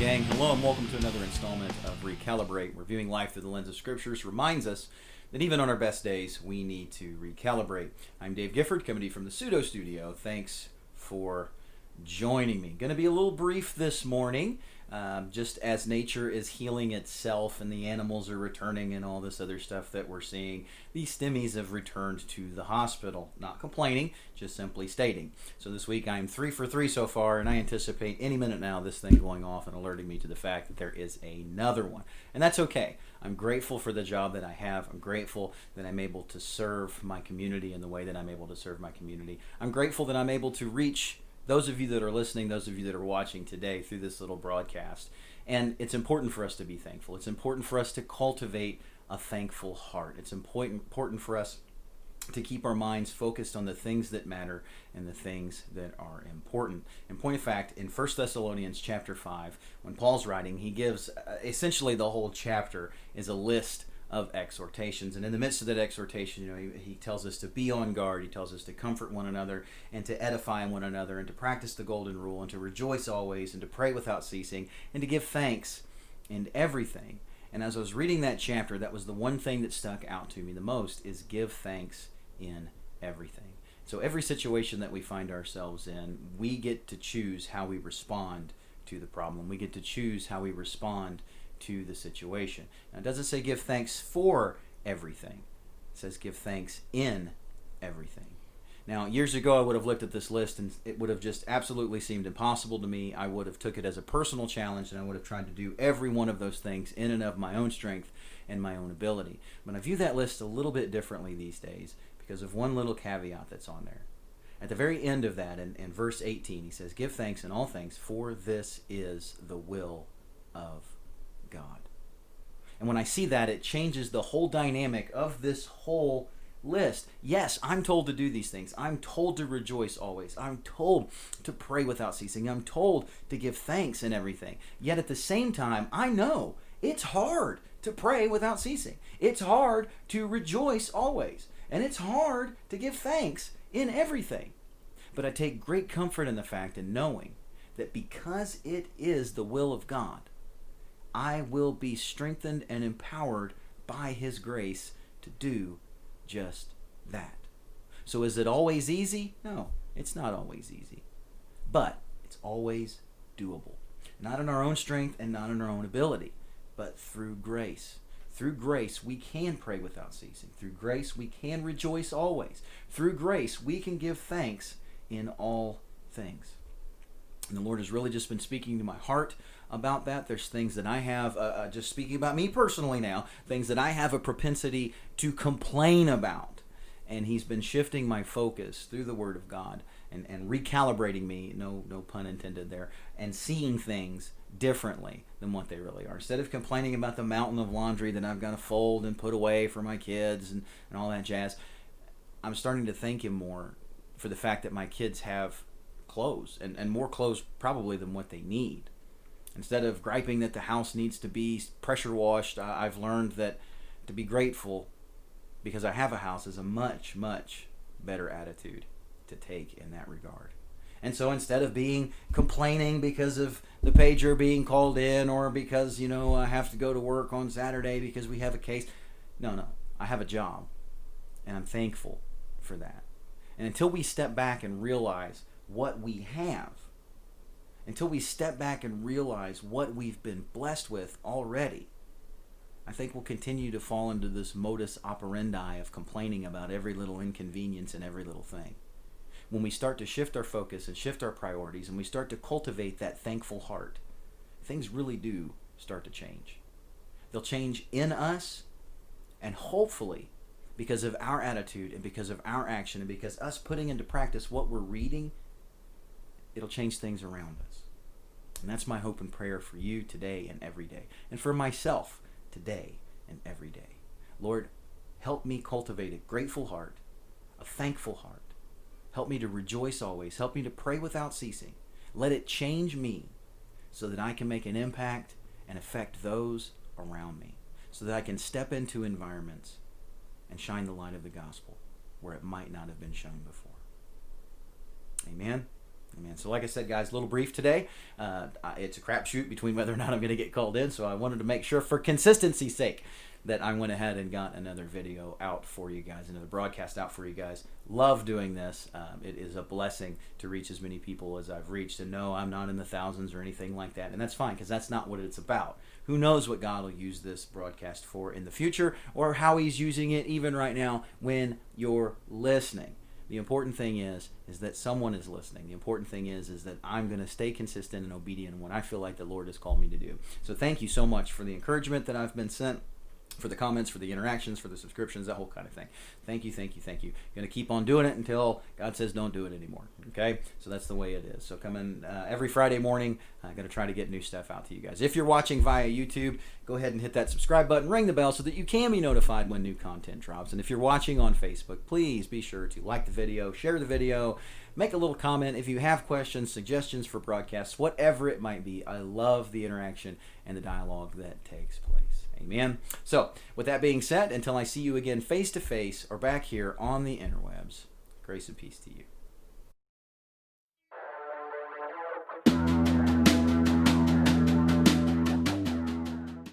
gang. Hello and welcome to another installment of Recalibrate. Reviewing life through the lens of scriptures reminds us that even on our best days, we need to recalibrate. I'm Dave Gifford, coming to you from the Pseudo Studio. Thanks for joining me. Going to be a little brief this morning, just as nature is healing itself and the animals are returning and all this other stuff that we're seeing. These stimmies have returned to the hospital. Not complaining, just simply stating. So this week I'm 3 for 3 so far, and I anticipate any minute now this thing going off and alerting me to the fact that there is another one. And that's okay. I'm grateful for the job that I have. I'm grateful that I'm able to serve my community in the way that I'm able to serve my community. I'm grateful that I'm able to reach those of you that are listening, those of you that are watching today through this little broadcast. And it's important for us to be thankful. It's important for us to cultivate a thankful heart. It's important for us to keep our minds focused on the things that matter and the things that are important. In point of fact, in 1 Thessalonians chapter 5, when Paul's writing, he gives essentially the whole chapter is a list of exhortations. And in the midst of that exhortation, he tells us to be on guard. He tells us to comfort one another and to edify one another and to practice the golden rule and to rejoice always and to pray without ceasing and to give thanks in everything. And as I was reading that chapter, that was the one thing that stuck out to me the most, is give thanks in everything. So every situation that we find ourselves in, we get to choose how we respond to the problem. We get to choose how we respond to the situation. Now, it doesn't say give thanks for everything. It says give thanks in everything. Now, years ago, I would have looked at this list and it would have just absolutely seemed impossible to me. I would have took it as a personal challenge and I would have tried to do every one of those things in and of my own strength and my own ability. But I view that list a little bit differently these days because of one little caveat that's on there. At the very end of that, in verse 18, he says, give thanks in all things, for this is the will of God. And when I see that, it changes the whole dynamic of this whole list. Yes, I'm told to do these things. I'm told to rejoice always. I'm told to pray without ceasing. I'm told to give thanks in everything. Yet at the same time, I know it's hard to pray without ceasing. It's hard to rejoice always. And it's hard to give thanks in everything. But I take great comfort in the fact and knowing that because it is the will of God, I will be strengthened and empowered by His grace to do just that. So is it always easy? No, it's not always easy. But it's always doable. Not in our own strength and not in our own ability, but through grace. Through grace, we can pray without ceasing. Through grace, we can rejoice always. Through grace, we can give thanks in all things. And the Lord has really just been speaking to my heart about that. There's things that I have, just speaking about me personally now, things that I have a propensity to complain about. And He's been shifting my focus through the Word of God and recalibrating me, no pun intended there, and seeing things differently than what they really are. Instead of complaining about the mountain of laundry that I've got to fold and put away for my kids and all that jazz, I'm starting to thank Him more for the fact that my kids have clothes and more clothes probably than what they need. Instead of griping that the house needs to be pressure washed, I've learned that to be grateful because I have a house is a much, much better attitude to take in that regard. And so instead of complaining because of the pager being called in or because, I have to go to work on Saturday because we have a case. No, I have a job and I'm thankful for that. And until we step back and realize what we have, until we step back and realize what we've been blessed with already, I think we'll continue to fall into this modus operandi of complaining about every little inconvenience and every little thing. When we start to shift our focus and shift our priorities and we start to cultivate that thankful heart, things really do start to change. They'll change in us, and hopefully because of our attitude and because of our action and because us putting into practice what we're reading, it'll change things around us. And that's my hope and prayer for you today and every day. And for myself today and every day. Lord, help me cultivate a grateful heart, a thankful heart. Help me to rejoice always. Help me to pray without ceasing. Let it change me so that I can make an impact and affect those around me. So that I can step into environments and shine the light of the gospel where it might not have been shown before. Amen. Amen. So like I said, guys, a little brief today. It's a crapshoot between whether or not I'm going to get called in, so I wanted to make sure for consistency's sake that I went ahead and got another video out for you guys, another broadcast out for you guys. Love doing this. It is a blessing to reach as many people as I've reached. And no, I'm not in the thousands or anything like that. And that's fine, because that's not what it's about. Who knows what God will use this broadcast for in the future, or how he's using it even right now when you're listening. The important thing is that someone is listening. The important thing is that I'm going to stay consistent and obedient in what I feel like the Lord has called me to do. So thank you so much for the encouragement that I've been sent, for the comments, for the interactions, for the subscriptions, that whole kind of thing. Thank you, thank you, thank you. Going to keep on doing it until God says don't do it anymore. Okay? So that's the way it is. So come in every Friday morning. I'm going to try to get new stuff out to you guys. If you're watching via YouTube, go ahead and hit that subscribe button, ring the bell so that you can be notified when new content drops. And if you're watching on Facebook, please be sure to like the video, share the video, make a little comment if you have questions, suggestions for broadcasts, whatever it might be. I love the interaction and the dialogue that takes place. Amen. So, with that being said, until I see you again face to face or back here on the interwebs, grace and peace to you.